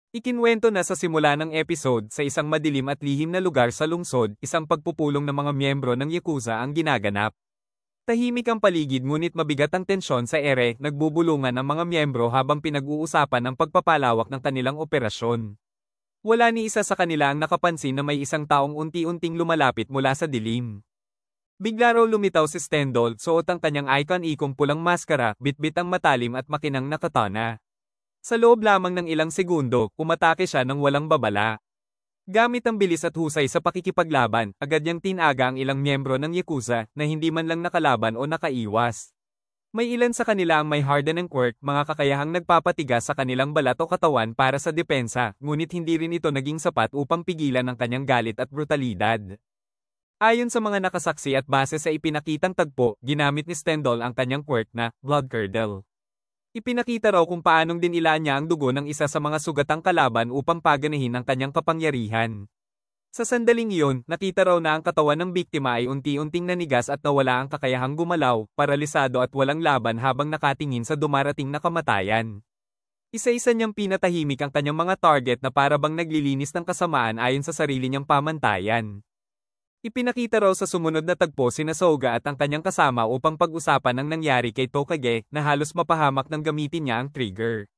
Ikinwento na sa simula ng episode sa isang madilim at lihim na lugar sa lungsod, isang pagpupulong ng mga miyembro ng Yakuza ang ginaganap. Tahimik ang paligid ngunit mabigat ang tensyon sa ere, nagbubulungan ang mga miyembro habang pinag-uusapan ang pagpapalawak ng kanilang operasyon. Wala ni isa sa kanila ang nakapansin na may isang taong unti-unting lumalapit mula sa dilim. Bigla raw lumitaw si Stendhal, suot ang kanyang icon-ikong pulang maskara, bitbit ang matalim at makinang na katana. Sa loob lamang ng ilang segundo, umatake siya ng walang babala. Gamit ang bilis at husay sa pakikipaglaban, agad niyang tinaga ang ilang miyembro ng Yakuza na hindi man lang nakalaban o nakaiwas. May ilan sa kanila ang may hardened quirk, mga kakayahang nagpapatigas sa kanilang balat o katawan para sa depensa, ngunit hindi rin ito naging sapat upang pigilan ang kanyang galit at brutalidad. Ayon sa mga nakasaksi at base sa ipinakitang tagpo, ginamit ni Stendhal ang kanyang quirk na Blood Curdle. Ipinakita raw kung paanong dinilaan niya ang dugo ng isa sa mga sugatang kalaban upang paganahin ang kanyang kapangyarihan. Sa sandaling iyon, nakita raw na ang katawan ng biktima ay unti-unting nanigas at nawala ang kakayahang gumalaw, paralisado at walang laban habang nakatingin sa dumarating na kamatayan. Isa-isa niyang pinatahimik ang kanyang mga target na para bang naglilinis ng kasamaan ayon sa sarili niyang pamantayan. Ipinakita raw sa sumunod na tagpo sina Soga at ang kanyang kasama upang pag-usapan ang nangyari kay Tokage na halos mapahamak nang gamitin niya ang trigger.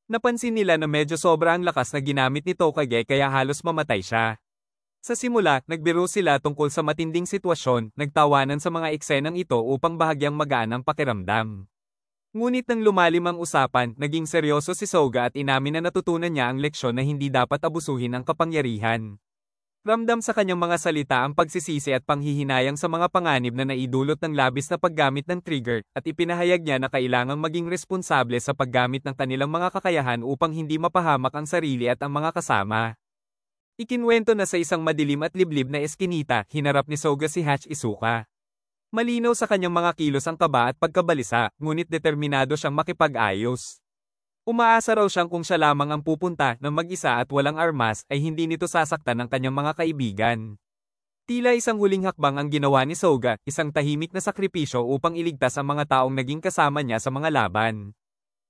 Napansin nila na medyo sobra ang lakas na ginamit ni Tokage kaya halos mamatay siya. Sa simula, nagbiro sila tungkol sa matinding sitwasyon, nagtawanan sa mga eksenang ito upang bahagyang magaan ang pakiramdam. Ngunit nang lumalim ang usapan, naging seryoso si Soga at inamin na natutunan niya ang leksyon na hindi dapat abusuhin ang kapangyarihan. Ramdam sa kanyang mga salita ang pagsisisi at panghihinayang sa mga panganib na naidulot ng labis na paggamit ng trigger, at ipinahayag niya na kailangang maging responsable sa paggamit ng kanilang mga kakayahan upang hindi mapahamak ang sarili at ang mga kasama. Ikinwento na sa isang madilim at liblib na eskinita, hinarap ni Soga si Hatch Isuka. Malinaw sa kanyang mga kilos ang kaba at pagkabalisa, ngunit determinado siyang makipag-ayos. Umaasa raw siyang kung siya lamang ang pupunta ng mag-isa at walang armas ay hindi nito sasaktan ng kanyang mga kaibigan. Tila isang huling hakbang ang ginawa ni Soga, isang tahimik na sakripisyo upang iligtas ang mga taong naging kasama niya sa mga laban.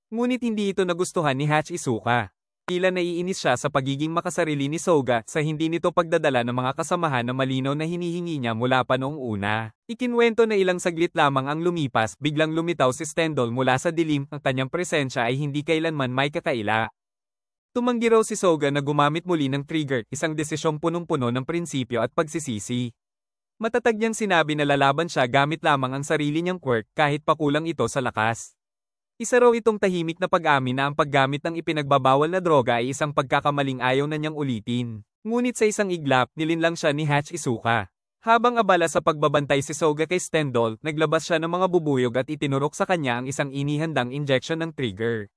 Ngunit hindi ito nagustuhan ni Hatch Isuka. Tila naiinis siya sa pagiging makasarili ni Soga sa hindi nito pagdadala ng mga kasamahan na malinaw na hinihingi niya mula pa noong una. Ikinwento na ilang saglit lamang ang lumipas, biglang lumitaw si Stendhal mula sa dilim, ang kanyang presensya ay hindi kailanman may kakaila. Tumanggi raw si Soga na gumamit muli ng trigger, isang desisyong punong-puno ng prinsipyo at pagsisisi. Matatag niyang sinabi na lalaban siya gamit lamang ang sarili niyang quirk kahit pakulang ito sa lakas. Isa raw itong tahimik na pag-amin na ang paggamit ng ipinagbabawal na droga ay isang pagkakamaling ayaw na niyang ulitin. Ngunit sa isang iglap, nilinlang siya ni Hatch Isuka. Habang abala sa pagbabantay si Soga kay Stendhal, naglabas siya ng mga bubuyog at itinurok sa kanya ang isang inihandang injection ng trigger.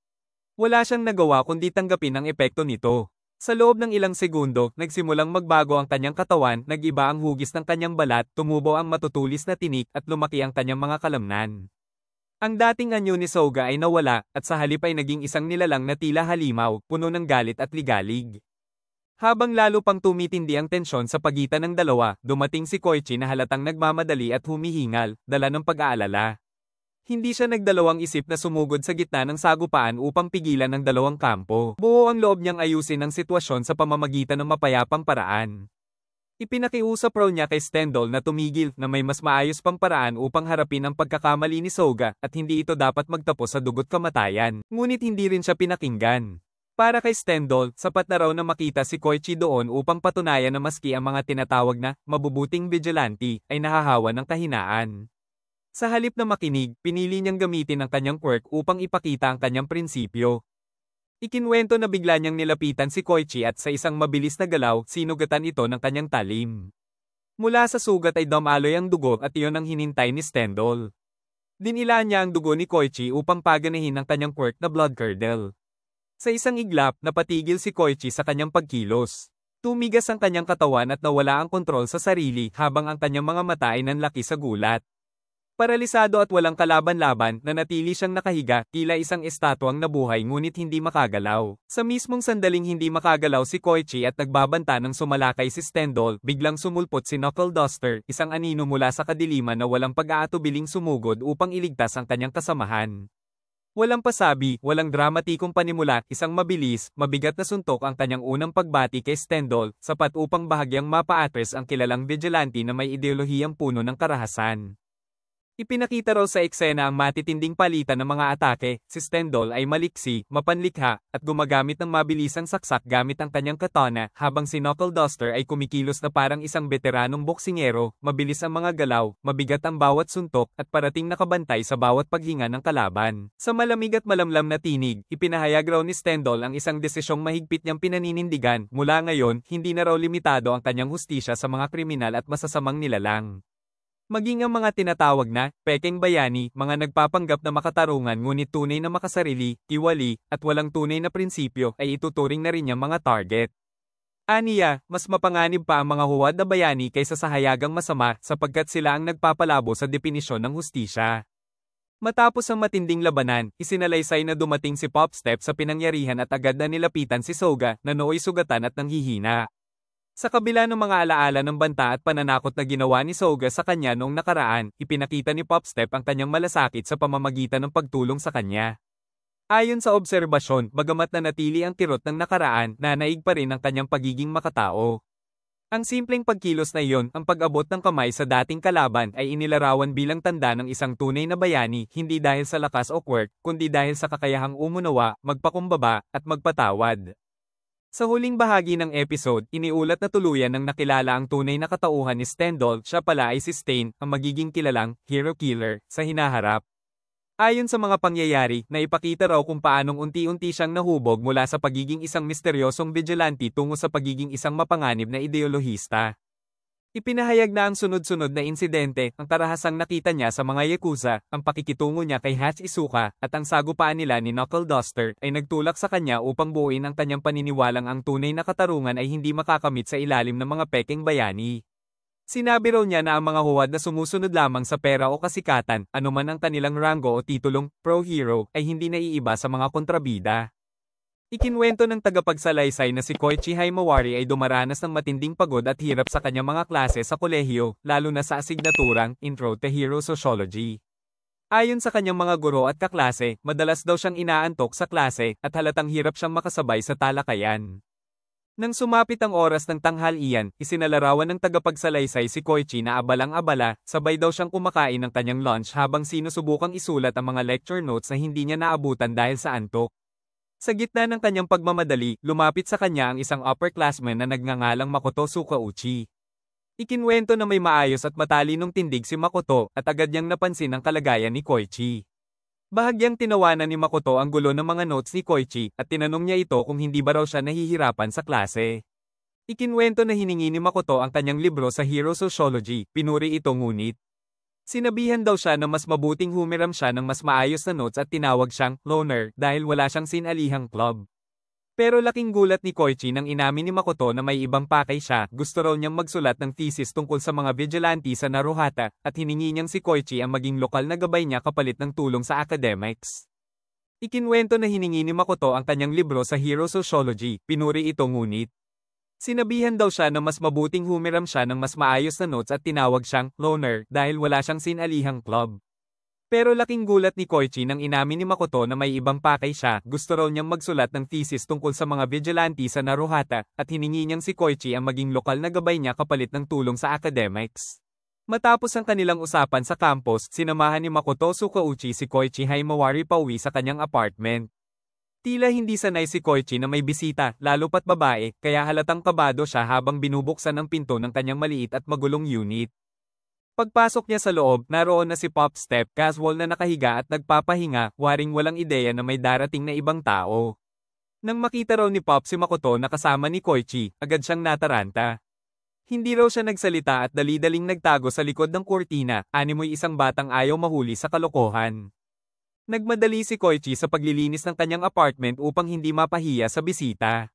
Wala siyang nagawa kundi tanggapin ang epekto nito. Sa loob ng ilang segundo, nagsimulang magbago ang kanyang katawan, nag-iba ang hugis ng kanyang balat, tumubo ang matutulis na tinik at lumaki ang kanyang mga kalamnan. Ang dating anyo ni Soga ay nawala, at sa halip ay naging isang nilalang na tila halimaw, puno ng galit at ligalig. Habang lalo pang tumitindi ang tensyon sa pagitan ng dalawa, dumating si Koichi na halatang nagmamadali at humihingal, dala ng pag-aalala. Hindi siya nagdalawang isip na sumugod sa gitna ng sagupaan upang pigilan ang dalawang kampo. Buo ang loob niyang ayusin ang sitwasyon sa pamamagitan ng mapayapang paraan. Ipinakiusap raw niya kay Stendhal na tumigil, na may mas maayos pang paraan upang harapin ang pagkakamali ni Soga at hindi ito dapat magtapos sa dugo't kamatayan. Ngunit hindi rin siya pinakinggan. Para kay Stendhal, sapat na raw na makita si Koichi doon upang patunayan na maski ang mga tinatawag na mabubuting vigilante ay nahahawa ng kahinaan. Sa halip na makinig, pinili niyang gamitin ang kanyang quirk upang ipakita ang kanyang prinsipyo. Ikinwento na bigla niyang nilapitan si Koichi at sa isang mabilis na galaw, sinugatan ito ng kanyang talim. Mula sa sugat ay dumaloy ang dugo at iyon ang hinintay ni Stendhal. Dinilaan niya ang dugo ni Koichi upang paganahin ang kanyang quirk na Blood Curdle. Sa isang iglap, napatigil si Koichi sa kanyang pagkilos. Tumigas ang kanyang katawan at nawala ang kontrol sa sarili habang ang kanyang mga mata ay nanlaki sa gulat. Paralisado at walang kalaban-laban, nanatili siyang nakahiga, tila isang estatwang nabuhay ngunit hindi makagalaw. Sa mismong sandaling hindi makagalaw si Koichi at nagbabanta ng sumalakay si Stendhal, biglang sumulpot si Knuckle Duster, isang anino mula sa kadiliman na walang pag-aatubiling sumugod upang iligtas ang kanyang kasamahan. Walang pasabi, walang dramatikong panimula, isang mabilis, mabigat na suntok ang kanyang unang pagbati kay Stendhal, sapat upang bahagyang mapa-address ang kilalang vigilante na may ideolohiyang puno ng karahasan. Ipinakita raw sa eksena ang matitinding palitan ng mga atake, si Stendhal ay maliksi, mapanlikha, at gumagamit ng mabilisang saksak gamit ang kanyang katana, habang si Knuckle Duster ay kumikilos na parang isang veteranong boksingero, mabilis ang mga galaw, mabigat ang bawat suntok, at parating nakabantay sa bawat paghinga ng kalaban. Sa malamig at malamlam na tinig, ipinahayag raw ni Stendhal ang isang desisyong mahigpit niyang pinaninindigan, mula ngayon, hindi na raw limitado ang kanyang hustisya sa mga kriminal at masasamang nilalang. Maging ang mga tinatawag na pekeng bayani, mga nagpapanggap na makatarungan ngunit tunay na makasarili, tiwali, at walang tunay na prinsipyo ay ituturing na rin niyang mga target. Aniya, mas mapanganib pa ang mga huwad na bayani kaysa sa hayagang masama sapagkat sila ang nagpapalabo sa definisyon ng hustisya. Matapos ang matinding labanan, isinalaysay na dumating si Popstep sa pinangyarihan at agad na nilapitan si Soga na nooy sugatan at nanghihina. Sa kabila ng mga alaala ng banta at pananakot na ginawa ni Soga sa kanya noong nakaraan, ipinakita ni Popstep ang kanyang malasakit sa pamamagitan ng pagtulong sa kanya. Ayon sa obserbasyon, bagamat nanatili ang kirot ng nakaraan, nanaig pa rin ang kanyang pagiging makatao. Ang simpleng pagkilos na iyon, ang pag-abot ng kamay sa dating kalaban ay inilarawan bilang tanda ng isang tunay na bayani, hindi dahil sa lakas o quirk, kundi dahil sa kakayahang umunawa, magpakumbaba, at magpatawad. Sa huling bahagi ng episode, iniulat na tuluyan ng nakilala ang tunay na katauhan ni Stendhal, siya pala ay si Stain, ang magiging kilalang hero killer sa hinaharap. Ayon sa mga pangyayari, naipakita raw kung paanong unti-unti siyang nahubog mula sa pagiging isang misteryosong vigilante tungo sa pagiging isang mapanganib na ideolohista. Ipinahayag na ang sunod-sunod na insidente, ang karahasang nakita niya sa mga yakuza, ang pakikitungo niya kay Hatch Isuka, at ang sagupaan nila ni Knuckle Duster ay nagtulak sa kanya upang buuin ang kanyang paniniwalang ang tunay na katarungan ay hindi makakamit sa ilalim ng mga pekeng bayani. Sinabi raw niya na ang mga huwad na sumusunod lamang sa pera o kasikatan, anuman ang kanilang ranggo o titulong pro-hero, ay hindi naiiba sa mga kontrabida. Ikinwento ng tagapagsalaysay na si Koichi Himawari ay dumaranas ng matinding pagod at hirap sa kanyang mga klase sa kolehiyo, lalo na sa asignaturang Intro to Hero Sociology. Ayon sa kanyang mga guro at kaklase, madalas daw siyang inaantok sa klase at halatang hirap siyang makasabay sa talakayan. Nang sumapit ang oras ng tanghalian, isinalarawan ng tagapagsalaysay si Koichi na abalang-abala, sabay daw siyang kumakain ng kanyang lunch habang sinusubukang isulat ang mga lecture notes na hindi niya naabutan dahil sa antok. Sa gitna ng kanyang pagmamadali, lumapit sa kanya ang isang upperclassman na nagngangalang Makoto Sukauchi. Ikinwento na may maayos at matalinong tindig si Makoto at agad niyang napansin ang kalagayan ni Koichi. Bahagyang tinawanan ni Makoto ang gulo ng mga notes ni Koichi at tinanong niya ito kung hindi ba raw siya nahihirapan sa klase. Ikinwento na hiningi ni Makoto ang kanyang libro sa Hero Sociology, pinuri ito ngunit sinabihan daw siya na mas mabuting humiram siya ng mas maayos na notes at tinawag siyang loner dahil wala siyang sinalihang club. Pero laking gulat ni Koichi nang inamin ni Makoto na may ibang pakay siya, gusto raw niyang magsulat ng thesis tungkol sa mga vigilante sa Naruhata, at hiningi niyang si Koichi ang maging lokal na gabay niya kapalit ng tulong sa academics. Ikinwento na hiningi ni Makoto ang kanyang libro sa Hero Sociology, pinuri ito ngunit sinabihan daw siya na mas mabuting humiram siya ng mas maayos na notes at tinawag siyang loner dahil wala siyang sinalihang club. Pero laking gulat ni Koichi nang inamin ni Makoto na may ibang pakay siya, gusto raw niyang magsulat ng thesis tungkol sa mga vigilante sa Naruhata, at hiningi niyang si Koichi ang maging lokal na gabay niya kapalit ng tulong sa academics. Matapos ang kanilang usapan sa campus, sinamahan ni Makoto Sukauchi si Koichi Himawari pauwi sa kanyang apartment. Tila hindi sanay si Koichi na may bisita, lalo pat babae, kaya halatang kabado siya habang binubuksan ang pinto ng kanyang maliit at magulong unit. Pagpasok niya sa loob, naroon na si Popstep, casual na nakahiga at nagpapahinga, waring walang ideya na may darating na ibang tao. Nang makita raw ni Pop si Makoto na kasama ni Koichi, agad siyang nataranta. Hindi raw siya nagsalita at dali-daling nagtago sa likod ng kurtina, animoy isang batang ayaw mahuli sa kalokohan. Nagmadali si Koichi sa paglilinis ng kanyang apartment upang hindi mapahiya sa bisita.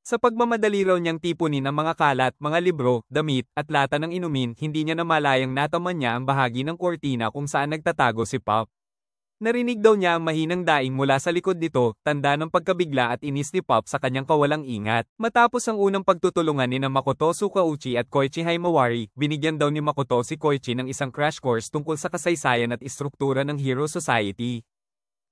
Sa pagmamadali raw niyang tipunin ang mga kalat, mga libro, damit, at lata ng inumin, hindi niya namalayang nataman niya ang bahagi ng kurtina kung saan nagtatago si Pop. Narinig daw niya ang mahinang daing mula sa likod nito, tanda ng pagkabigla at inis ni Pop sa kanyang kawalang ingat. Matapos ang unang pagtutulungan ni Makoto Sukauchi at Koichi Himawari, binigyan daw ni Makoto si Koichi ng isang crash course tungkol sa kasaysayan at istruktura ng Hero Society.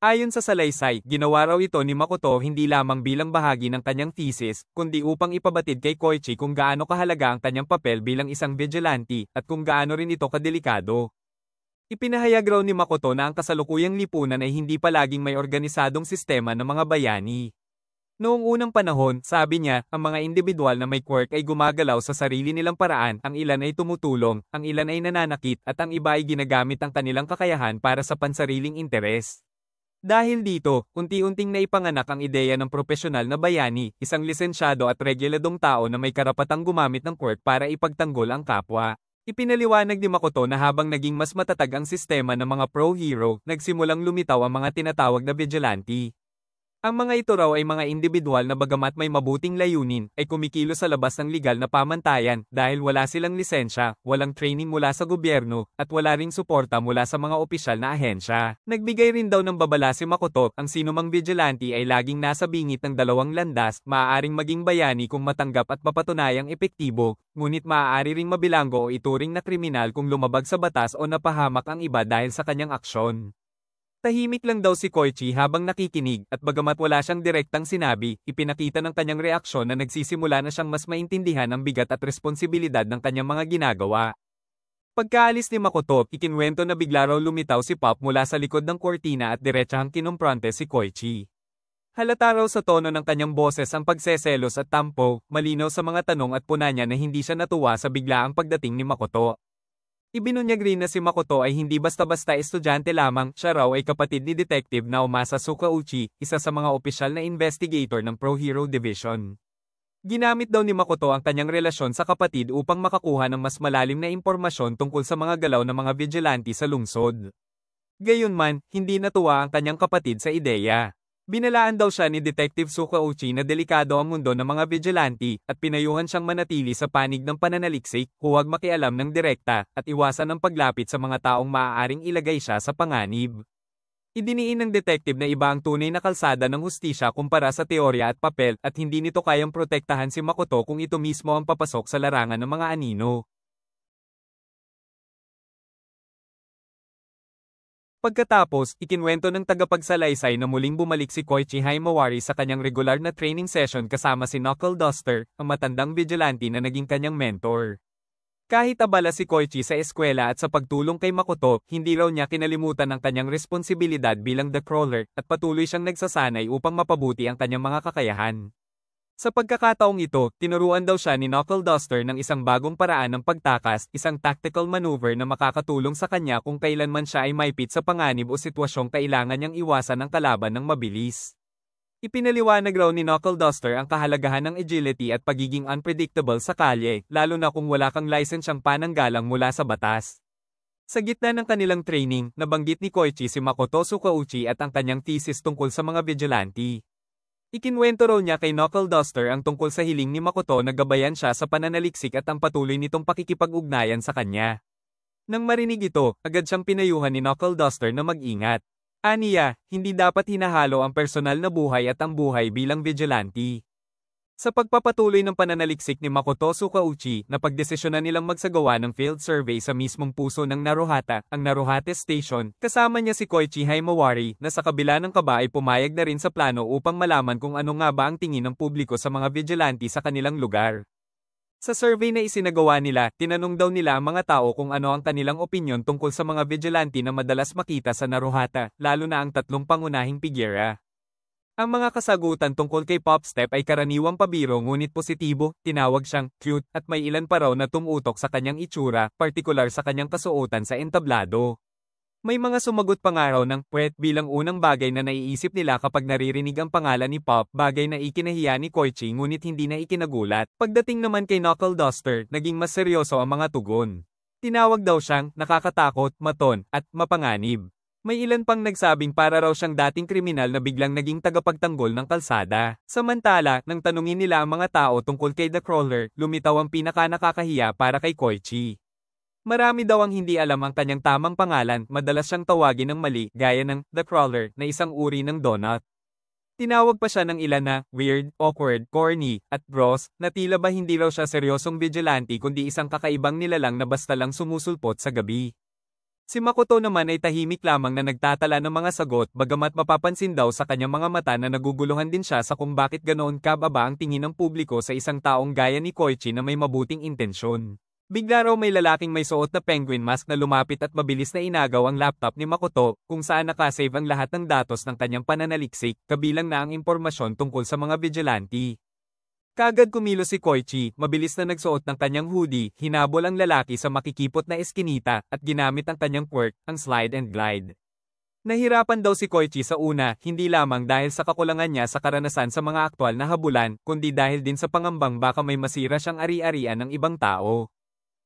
Ayon sa salaysay, ginawa raw ito ni Makoto hindi lamang bilang bahagi ng kanyang thesis, kundi upang ipabatid kay Koichi kung gaano kahalaga ang kanyang papel bilang isang vigilante, at kung gaano rin ito kadelikado. Ipinahayag raw ni Makoto na ang kasalukuyang lipunan ay hindi palaging may organisadong sistema ng mga bayani. Noong unang panahon, sabi niya, ang mga individual na may quirk ay gumagalaw sa sarili nilang paraan, ang ilan ay tumutulong, ang ilan ay nananakit, at ang iba ay ginagamit ang kanilang kakayahan para sa pansariling interes. Dahil dito, unti-unting naipanganak ang ideya ng propesyonal na bayani, isang lisensyado at reguladong tao na may karapatang gumamit ng quirk para ipagtanggol ang kapwa. Ipinaliwanag ni Makoto na habang naging mas matatag ang sistema ng mga pro-hero, nagsimulang lumitaw ang mga tinatawag na vigilante. Ang mga ito raw ay mga individual na bagamat may mabuting layunin, ay kumikilos sa labas ng legal na pamantayan dahil wala silang lisensya, walang training mula sa gobyerno, at wala ring suporta mula sa mga opisyal na ahensya. Nagbigay rin daw ng babala si Makoto, ang sinumang vigilante ay laging nasa bingit ng dalawang landas, maaaring maging bayani kung matanggap at mapatunayang epektibo, ngunit maaari ring mabilanggo o ituring na kriminal kung lumabag sa batas o napahamak ang iba dahil sa kanyang aksyon. Tahimik lang daw si Koichi habang nakikinig at bagamat wala siyang direktang sinabi, ipinakita ng kanyang reaksyon na nagsisimula na siyang mas maintindihan ang bigat at responsibilidad ng kanyang mga ginagawa. Pagkaalis ni Makoto, ikinwento na bigla raw lumitaw si Pop mula sa likod ng kortina at diretsahang kinumpronte si Koichi. Halata raw sa tono ng kanyang boses ang pagseselos at tampo, malinaw sa mga tanong at puna niya na hindi siya natuwa sa biglaang pagdating ni Makoto. Ibinunyag rin na si Makoto ay hindi basta-basta estudyante lamang, siya raw ay kapatid ni Detective Naomasa Sukauchi, isa sa mga opisyal na investigator ng Pro Hero Division. Ginamit daw ni Makoto ang kanyang relasyon sa kapatid upang makakuha ng mas malalim na impormasyon tungkol sa mga galaw ng mga vigilante sa lungsod. Gayunman, hindi natuwa ang kanyang kapatid sa ideya. Binalaan daw siya ni Detective Sukauchi na delikado ang mundo ng mga vigilante, at pinayuhan siyang manatili sa panig ng pananaliksik, huwag makialam ng direkta, at iwasan ang paglapit sa mga taong maaaring ilagay siya sa panganib. Idiniin ng detective na iba ang tunay na kalsada ng hustisya kumpara sa teorya at papel, at hindi nito kayang protektahan si Makoto kung ito mismo ang papasok sa larangan ng mga anino. Pagkatapos, ikinwento ng tagapagsalaysay na muling bumalik si Koichi Himawari sa kanyang regular na training session kasama si Knuckle Duster, ang matandang vigilante na naging kanyang mentor. Kahit abala si Koichi sa eskwela at sa pagtulong kay Makoto, hindi raw niya kinalimutan ang kanyang responsibilidad bilang The Crawler, at patuloy siyang nagsasanay upang mapabuti ang kanyang mga kakayahan. Sa pagkakataong ito, tinuruan daw siya ni Knuckle Duster ng isang bagong paraan ng pagtakas, isang tactical maneuver na makakatulong sa kanya kung kailanman siya ay maipit sa panganib o sitwasyong kailangan niyang iwasan ang kalaban ng mabilis. Ipinaliwanag raw ni Knuckle Duster ang kahalagahan ng agility at pagiging unpredictable sa kalye, lalo na kung wala kang lisensyang pananggalang mula sa batas. Sa gitna ng kanilang training, nabanggit ni Koichi si Makoto Sukauchi at ang kanyang thesis tungkol sa mga vigilante. Ikinwento raw niya kay Knuckle Duster ang tungkol sa hiling ni Makoto na gabayan siya sa pananaliksik at ang patuloy nitong pakikipag-ugnayan sa kanya. Nang marinig ito, agad siyang pinayuhan ni Knuckle Duster na mag-ingat. Aniya, hindi dapat hinahalo ang personal na buhay at ang buhay bilang vigilante. Sa pagpapatuloy ng pananaliksik ni Makoto Sukauchi, napagdesisyonan nilang magsagawa ng field survey sa mismong puso ng Naruhata, ang Naruhate Station, kasama niya si Koichi Himawari, na sa kabila ng kaba ay pumayag na rin sa plano upang malaman kung ano nga ba ang tingin ng publiko sa mga vigilante sa kanilang lugar. Sa survey na isinagawa nila, tinanong daw nila ang mga tao kung ano ang kanilang opinyon tungkol sa mga vigilante na madalas makita sa Naruhata, lalo na ang tatlong pangunahing pigyera. Ang mga kasagutan tungkol kay Popstep ay karaniwang pabiro ngunit positibo, tinawag siyang cute, at may ilan pa raw na tumutok sa kanyang itsura, partikular sa kanyang kasuotan sa entablado. May mga sumagot pa nga raw ng puwet bilang unang bagay na naiisip nila kapag naririnig ang pangalan ni Pop, bagay na ikinahiya ni Koichi ngunit hindi na ikinagulat. Pagdating naman kay Knuckle Duster, naging mas seryoso ang mga tugon. Tinawag daw siyang nakakatakot, maton, at mapanganib. May ilan pang nagsabing para raw siyang dating kriminal na biglang naging tagapagtanggol ng kalsada. Samantala, nang tanungin nila ang mga tao tungkol kay The Crawler, lumitaw ang pinaka-nakakahiya para kay Koichi. Marami daw ang hindi alam ang kanyang tamang pangalan, madalas siyang tawagin ng mali, gaya ng The Crawler, na isang uri ng donut. Tinawag pa siya ng ilan na weird, awkward, corny, at gross, na tila ba hindi raw siya seryosong vigilante kundi isang kakaibang nilalang na basta lang sumusulpot sa gabi. Si Makoto naman ay tahimik lamang na nagtatala ng mga sagot bagamat mapapansin daw sa kanyang mga mata na naguguluhan din siya sa kung bakit ganoon kababa ang tingin ng publiko sa isang taong gaya ni Koichi na may mabuting intensyon. Bigla raw may lalaking may suot na penguin mask na lumapit at mabilis na inagaw ang laptop ni Makoto, kung saan nakasave ang lahat ng datos ng kanyang pananaliksik, kabilang na ang impormasyon tungkol sa mga vigilante. Kaagad kumilos si Koichi, mabilis na nagsuot ng kanyang hoodie, hinabol ang lalaki sa makikipot na eskinita, at ginamit ang kanyang quirk, ang slide and glide. Nahirapan daw si Koichi sa una, hindi lamang dahil sa kakulangan niya sa karanasan sa mga aktwal na habulan, kundi dahil din sa pangambang baka may masira siyang ari-arian ng ibang tao.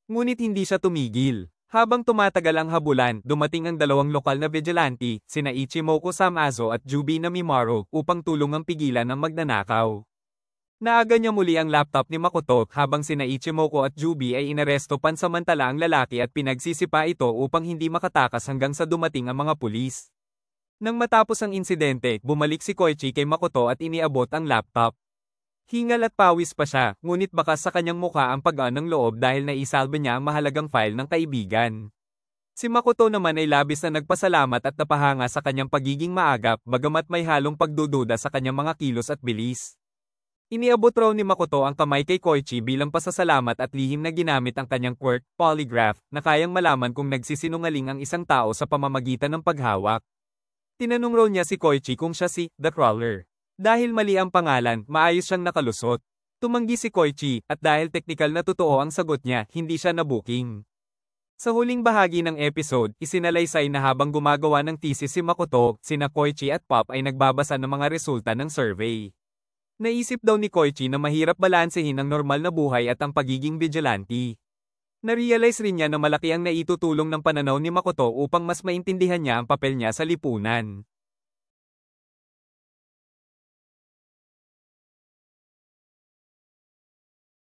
Ngunit hindi siya tumigil. Habang tumatagal ang habulan, dumating ang dalawang lokal na vigilante, sina Ichimoku Samazo at Jubi Namimaro, upang tulungang pigilan ang magnanakaw. Naaga niya muli ang laptop ni Makoto habang sina Ichimoku at Jubi ay inaresto pansamantala ang lalaki at pinagsisipa ito upang hindi makatakas hanggang sa dumating ang mga pulis. Nang matapos ang insidente, bumalik si Koichi kay Makoto at iniabot ang laptop. Hingal at pawis pa siya, ngunit bakas sa kanyang mukha ang pag-aan ng loob dahil naisalba niya ang mahalagang file ng kaibigan. Si Makoto naman ay labis na nagpasalamat at napahanga sa kanyang pagiging maagap bagamat may halong pagdududa sa kanyang mga kilos at bilis. Iniabot raw ni Makoto ang kamay kay Koichi bilang pasasalamat at lihim na ginamit ang kanyang quirk, polygraph, na kayang malaman kung nagsisinungaling ang isang tao sa pamamagitan ng paghawak. Tinanong raw niya si Koichi kung siya si The Crawler. Dahil mali ang pangalan, maayos siyang nakalusot. Tumanggi si Koichi, at dahil teknikal na totoo ang sagot niya, hindi siya nabuking. Sa huling bahagi ng episode, isinalaysay na habang gumagawa ng thesis si Makoto, sina Koichi at Pop ay nagbabasa ng mga resulta ng survey. Naisip daw ni Koichi na mahirap balansehin ang normal na buhay at ang pagiging vigilante. Narealize rin niya na malaki ang naitutulong ng pananaw ni Makoto upang mas maintindihan niya ang papel niya sa lipunan.